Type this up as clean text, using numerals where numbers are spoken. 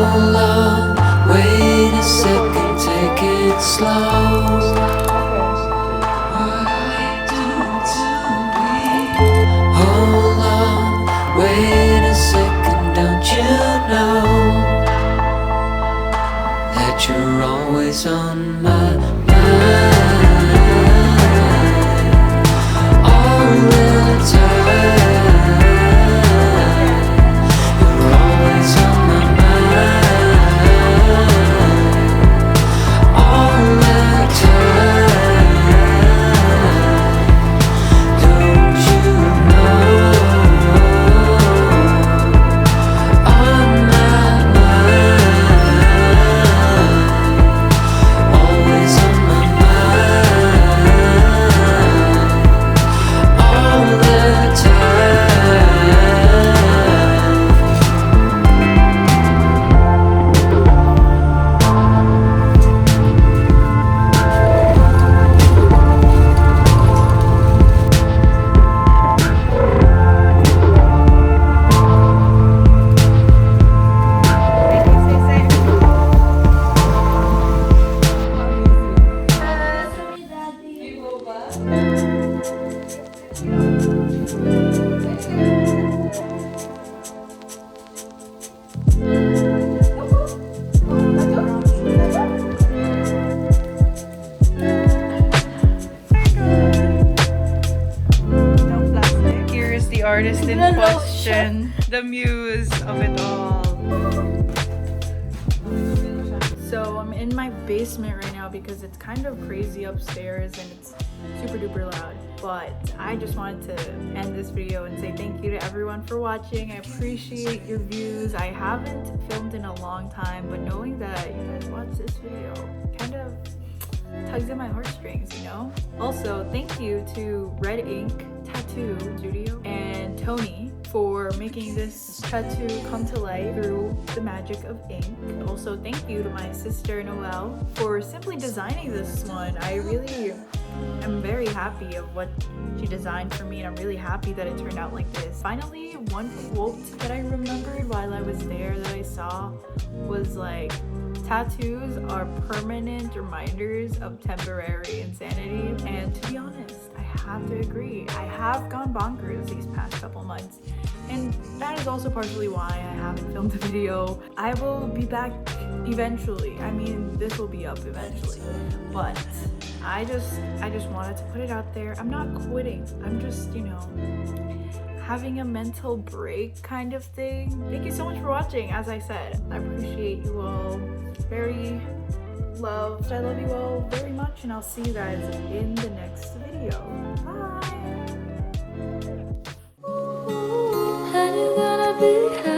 Hold on, wait a second, take it slow. What I do to me. Hold on, wait a second, don't you know that you're always on my mind all the time. You're always on my mind all the time. Don't you know on my mind, always on my mind all the time. Here's the artist in question, the muse of it all. So I'm in my basement right now because it's kind of crazy upstairs and it's super duper loud. But I just wanted to end this video and say thank you to everyone for watching. I appreciate your views. I haven't filmed in a long time, but knowing that you guys watched this video kind of tugs at my heartstrings, you know? Also, thank you to Red Ink Tattoo Studio and Tony for making this tattoo come to life through the magic of ink. Also, thank you to my sister Noelle for simply designing this one. I really am very happy of what she designed for me, and I'm really happy that it turned out like this. Finally, one quote that I remembered while I was there that I saw was like, tattoos are permanent reminders of temporary insanity. And to be honest, I have to agree. I have gone bonkers these past couple months, and that is also partially why I haven't filmed a video. I will be back eventually. I mean, this will be up eventually, but I just wanted to put it out there. I'm not quitting. I'm just, you know, having a mental break kind of thing. Thank you so much for watching. As I said, I appreciate you all very loved. I love you all very much, and I'll see you guys in the next video. Bye. And you're gonna be